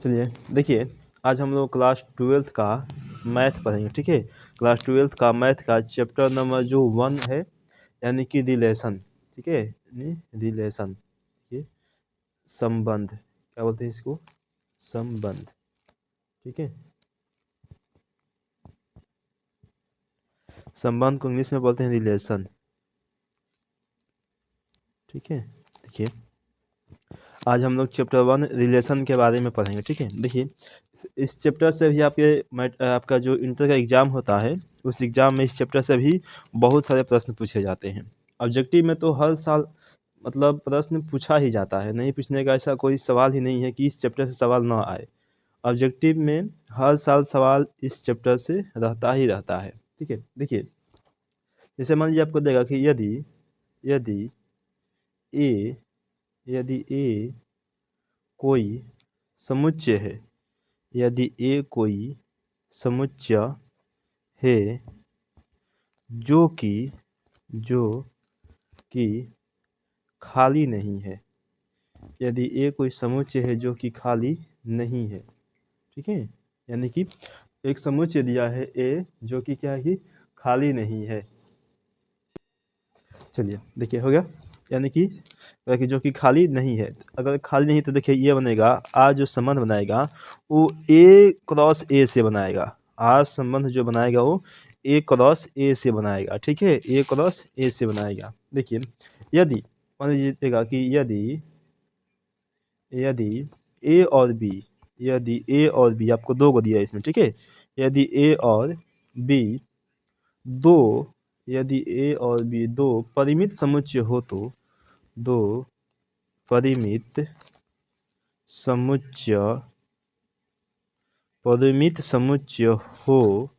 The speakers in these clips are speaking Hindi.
चलिए देखिए, आज हम लोग क्लास 12th का मैथ पढ़ेंगे। ठीक है, क्लास 12th का मैथ का चैप्टर नंबर जो 1 है, यानी कि रिलेशन। ठीक है, रिलेशन, ये संबंध, क्या बोलते हैं इसको, संबंध। ठीक है, संबंध को इंग्लिश में बोलते हैं रिलेशन। ठीक है, देखिए आज हम लोग चैप्टर 1 रिलेशन के बारे में पढ़ेंगे। ठीक है, देखिए इस चैप्टर से भी आपका जो इंटर का एग्ज़ाम होता है, उस एग्ज़ाम में इस चैप्टर से भी बहुत सारे प्रश्न पूछे जाते हैं। ऑब्जेक्टिव में तो हर साल मतलब प्रश्न पूछा ही जाता है, नहीं पूछने का ऐसा कोई सवाल ही नहीं है कि इस चैप्टर से सवाल ना आए। ऑब्जेक्टिव में हर साल सवाल इस चैप्टर से रहता ही रहता है। ठीक है, देखिए जैसे मान लीजिए आपको देगा कि यदि यदि ए यदि ए कोई समुच्चय है, यदि ए कोई समुच्चय है जो कि खाली नहीं है, यदि ए कोई समुच्चय है जो कि खाली नहीं है। ठीक है, यानी कि एक समुच्चय दिया है ए जो कि क्या है कि खाली नहीं है। चलिए देखिए हो गया, यानी कि जो कि खाली नहीं है। अगर खाली नहीं तो देखिए ये बनेगा, आज जो संबंध बनाएगा वो ए क्रॉस ए से बनाएगा। आज संबंध जो बनाएगा वो ए क्रॉस ए से बनाएगा। ठीक है, ए क्रॉस ए से बनाएगा। देखिए यदि मान लीजिए देगा कि यदि ए और बी, यदि ए और बी आपको दो को दिया है इसमें। ठीक है, यदि ए और बी दो, यदि ए और बी दो परिमित समुच्चय हो तो दो परिमित समुच्चय परिमित समुच्चय हो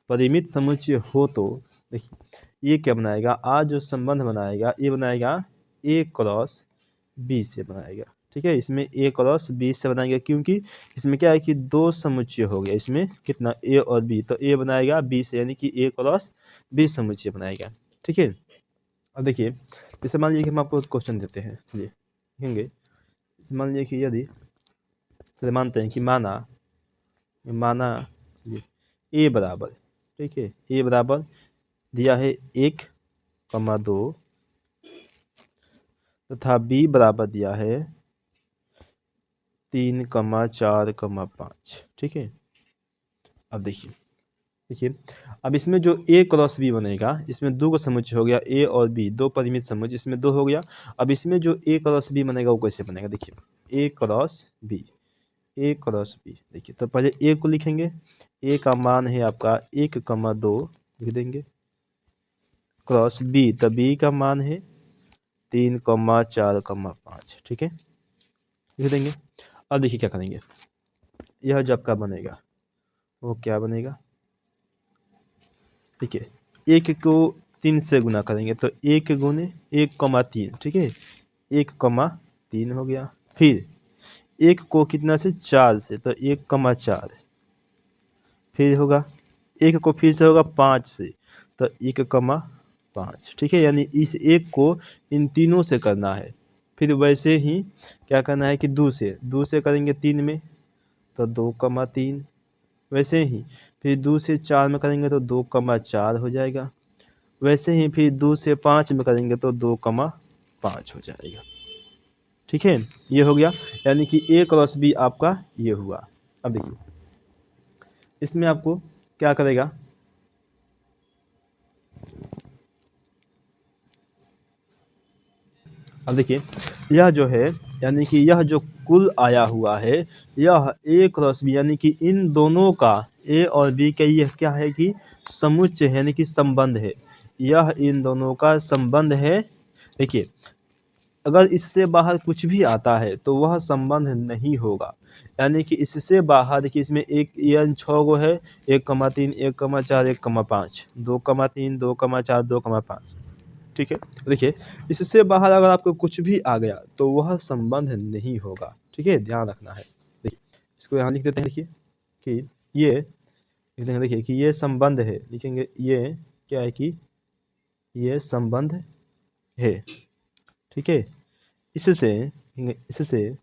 परिमित समुच्चय हो तो देखिए ये क्या बनाएगा, आज जो संबंध बनाएगा ये बनाएगा ए क्रॉस बी से बनाएगा। ठीक है, इसमें ए क्रॉस बी से बनाएगा क्योंकि इसमें क्या है कि दो समुच्चय हो गया, इसमें कितना ए और बी, तो ए बनाएगा बी से, यानी कि ए क्रॉस बी समुच्चय बनाएगा। ठीक है, अब देखिए जैसे मान लीजिए कि हम आपको क्वेश्चन देते हैं। चलिए लिखेंगे, जैसे मान लीजिए कि यदि चलिए मानते हैं कि माना ए बराबर, ठीक है, ए बराबर दिया है 1,2 तथा बी बराबर दिया है 3,4,5। ठीक है, अब देखिए अब इसमें जो ए क्रॉस बी बनेगा, इसमें दो का समुच्चय हो गया ए और बी, दो परिमित समुच्चय, इसमें दो हो गया। अब इसमें जो ए क्रॉस बी बनेगा वो कैसे बनेगा, देखिए ए क्रॉस बी, ए क्रॉस बी। देखिए तो पहले ए को लिखेंगे, ए का मान है आपका 1,2 लिख देंगे, क्रॉस बी, तो बी का मान है 3,4,5। ठीक है, लिख देंगे। अब देखिए क्या करेंगे, यह जब का बनेगा वो क्या बनेगा, देखिए एक को 3 से गुना करेंगे तो 1 गुने 1,3। ठीक है, 1,3 हो गया। फिर एक को कितना से 4 से, तो 1,4 फिर होगा, एक को फिर से होगा 5 से, तो 1,5। ठीक है, यानी इस एक को इन तीनों से करना है। फिर वैसे ही क्या करना है कि दो से करेंगे 3 में तो 2,3, वैसे ही फिर 2 से 4 में करेंगे तो 2,4 हो जाएगा। वैसे ही फिर 2 से 5 में करेंगे तो 2,5 हो जाएगा। ठीक है, ये हो गया, यानी कि ए क्रॉस बी आपका ये हुआ। अब देखिए इसमें आपको क्या करेगा, अब देखिए यह जो है, यानी कि यह जो कुल आया हुआ है यह ए क्रॉस बी, यानी कि इन दोनों का ए और बी का यह क्या है कि समुच्चय है, यानी कि संबंध है। यह इन दोनों का संबंध है। देखिए अगर इससे बाहर कुछ भी आता है तो वह संबंध नहीं होगा, यानी कि इससे बाहर देखिए इसमें एक यह 6 गो है, 1,3 1,4 1,5 2,3 2,4 2,5। ठीक है, देखिए इससे बाहर अगर आपको कुछ भी आ गया तो वह संबंध नहीं होगा। ठीक है, ध्यान रखना है। देखिए इसको यहाँ लिख देते हैं, देखिए कि ये लिख देंगे, देखिए कि ये संबंध है, लिखेंगे ये क्या है कि ये संबंध है। ठीक है, इससे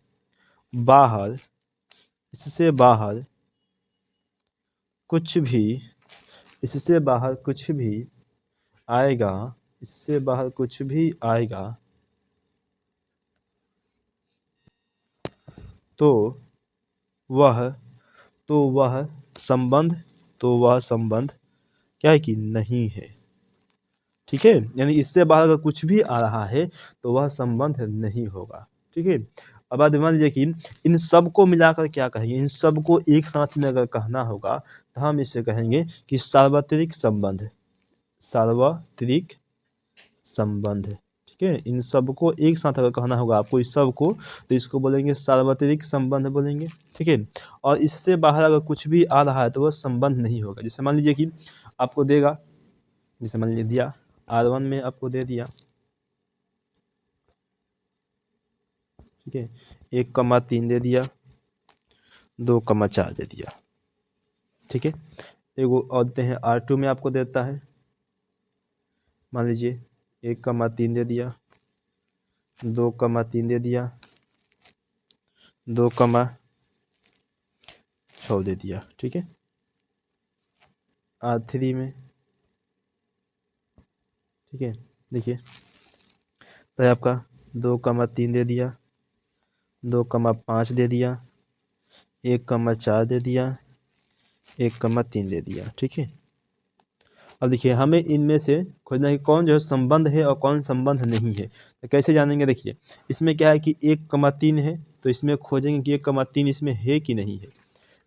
बाहर इससे बाहर कुछ भी इससे बाहर कुछ भी आएगा इससे बाहर कुछ भी आएगा तो वह वह संबंध क्या है कि नहीं है। ठीक है, यानी इससे बाहर अगर कुछ भी आ रहा है तो वह संबंध नहीं होगा। ठीक है, अब बात मान लीजिए कि इन सब को मिलाकर क्या कहेंगे, इन सब को एक साथ में अगर कहना होगा तो हम इसे कहेंगे कि सार्वत्रिक संबंध। सार्वत्रिक संबंध। ठीक है, इन सब को एक साथ अगर कहना होगा आपको इस सब को, तो इसको बोलेंगे सार्वत्रिक संबंध बोलेंगे। ठीक है, और इससे बाहर अगर कुछ भी आ रहा है तो वह संबंध नहीं होगा। जैसे मान लीजिए कि आपको देगा, जैसे मान लीजिए दिया R1 में आपको दे दिया, ठीक है, 1,3 दे दिया, 2,4 दे दिया। ठीक है, एगो और देते हैं R2 में आपको देता है, मान लीजिए 1,3 दे दिया, 2,3 दे दिया, 2,6 दे दिया। ठीक है, R3 में, ठीक है, देखिए तो है आपका 2,3 दे दिया, 2,5 दे दिया, 1,4 दे दिया, 1,3 दे दिया। ठीक है, अब देखिए हमें इनमें से खोजना है कि कौन जो है संबंध है और कौन संबंध नहीं है। तो कैसे जानेंगे, देखिए इसमें क्या है कि 1,3 है तो इसमें खोजेंगे कि 1,3 इसमें है कि नहीं है।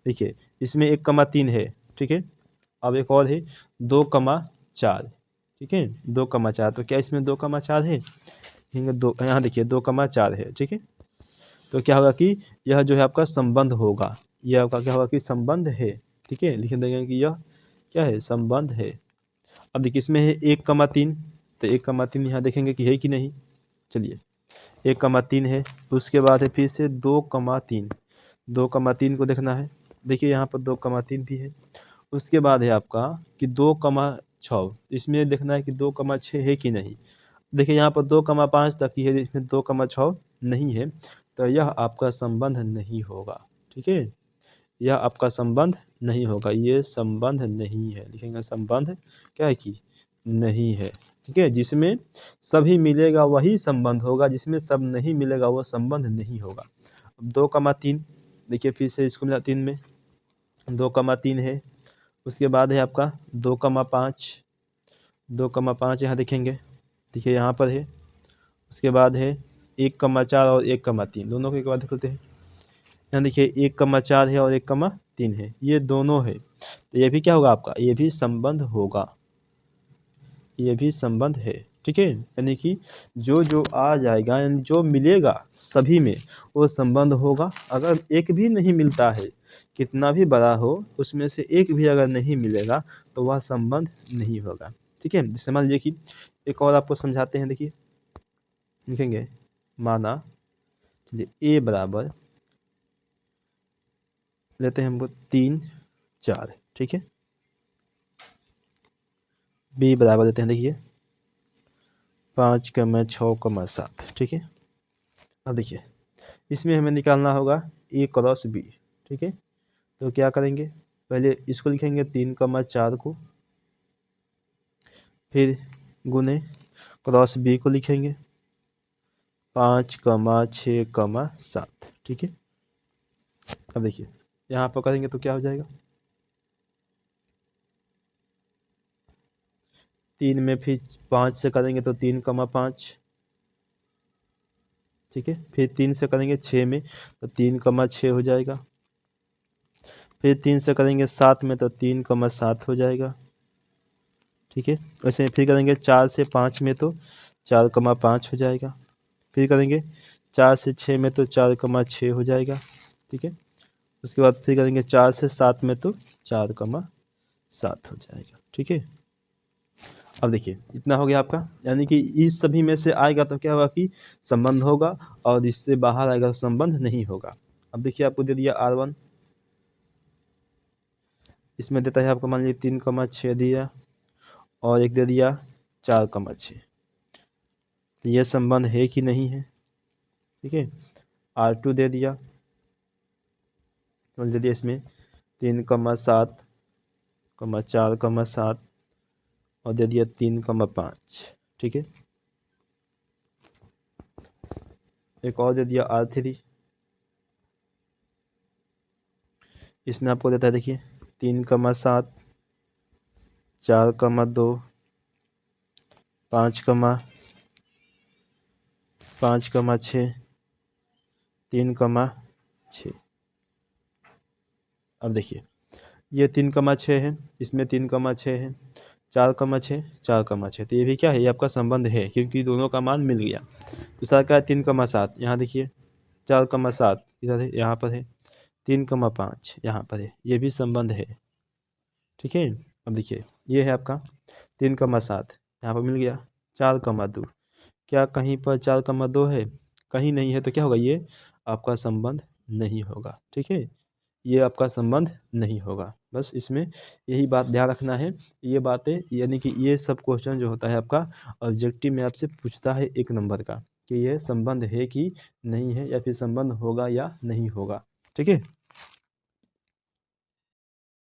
देखिए इसमें 1,3 है। ठीक है, अब एक और है 2,4। ठीक है, 2,4, तो क्या इसमें 2,4 है, यहाँ देखिए 2,4 है। ठीक है, तो क्या होगा कि यह जो है आपका संबंध होगा, यह आपका क्या होगा कि संबंध है। ठीक है, लिख देंगे कि यह क्या है, संबंध है। अब देखिए इसमें है 1,3, तो 1,3 यहाँ देखेंगे कि है कि नहीं। चलिए 1,3 है, उसके बाद है फिर से 2,3, 2,3 को देखना है। देखिए यहाँ पर 2,3 भी है। उसके बाद है आपका कि 2,6, इसमें देखना है कि 2,6 है कि नहीं। देखिए यहाँ पर 2,5 तक ही है, इसमें 2,6 नहीं है, तो यह आपका संबंध नहीं होगा। ठीक है, यह आपका संबंध नहीं होगा, ये संबंध नहीं है, लिखेंगे संबंध क्या है कि नहीं है। ठीक है, जिसमें सभी मिलेगा वही संबंध होगा, जिसमें सब नहीं मिलेगा वो संबंध नहीं होगा। अब 2,3 देखिए फिर से इसको मिला 3 में, 2,3 है, उसके बाद है आपका 2,5, 2,5 यहाँ देखेंगे, देखिए यहाँ पर है। उसके बाद है 1,4 और 1,3, दोनों को एक बार देख लेते हैं। यहाँ देखिए 1,4 है और 1,3 है, ये दोनों है, तो ये भी क्या होगा आपका, ये भी संबंध होगा, ये भी संबंध है। ठीक है, यानी कि जो जो आ जाएगा, यानी जो मिलेगा सभी में वो संबंध होगा। अगर एक भी नहीं मिलता है, कितना भी बड़ा हो, उसमें से एक भी अगर नहीं मिलेगा तो वह संबंध नहीं होगा। ठीक है, जैसे मान लीजिए कि एक और आपको समझाते हैं, देखिए लिखेंगे, माना चलिए ए बराबर लेते हैं हम 3, 4। ठीक है, बी बराबर लेते हैं, देखिए 5,6,7। ठीक है, अब देखिए इसमें हमें निकालना होगा ए क्रॉस बी। ठीक है, तो क्या करेंगे, पहले इसको लिखेंगे 3,4 को, फिर गुने क्रॉस बी को लिखेंगे 5,6,7। ठीक है, अब देखिए यहाँ पर करेंगे तो क्या हो जाएगा, 3 में फिर 5 से करेंगे तो 3,5। ठीक है, फिर 3 से करेंगे 6 में तो 3,6 हो जाएगा, फिर 3 से करेंगे 7 में तो 3,7 हो जाएगा। ठीक है, वैसे फिर करेंगे 4 से 5 में तो 4,5 हो जाएगा, फिर करेंगे 4 से 6 में तो 4,6 हो जाएगा। ठीक है, उसके बाद फिर करेंगे 4 से 7 में तो 4,7 हो जाएगा। ठीक है, अब देखिए इतना हो गया आपका, यानी कि इस सभी में से आएगा तो क्या होगा कि संबंध होगा, और इससे बाहर आएगा तो संबंध नहीं होगा। अब देखिए आपको दे दिया R1, इसमें देता है आपको मान लीजिए 3,6 दिया और एक दे दिया 4,6, तो ये संबंध है कि नहीं है। ठीक है, R2 दे दिया, और दे दिया इसमें 3,7, 4,7 और दे दिया 3,5। ठीक है, एक और दे दिया R3, इसमें आपको देता है देखिए 3,7, 4,2, 5,6, 3,6। अब देखिए ये 3,6 है, इसमें 3,6 है, 4,6, 4,6, तो ये भी क्या है, ये आपका संबंध है क्योंकि दोनों का मान मिल गया। दूसरा क्या है 3,7, यहाँ देखिए 4,7 इधर है, यहाँ पर है 3,5 यहाँ पर है, ये भी संबंध है। ठीक है, अब देखिए ये है आपका 3,7 यहाँ पर मिल गया, 4,2 क्या कहीं पर 4,2 है, कहीं नहीं है, तो क्या होगा, ये आपका संबंध नहीं होगा। ठीक है, ये आपका संबंध नहीं होगा, बस इसमें यही बात ध्यान रखना है। ये बातें यानी कि ये सब क्वेश्चन जो होता है आपका ऑब्जेक्टिव में आपसे पूछता है 1 नंबर का कि ये संबंध है कि नहीं है, या फिर संबंध होगा या नहीं होगा। ठीक है।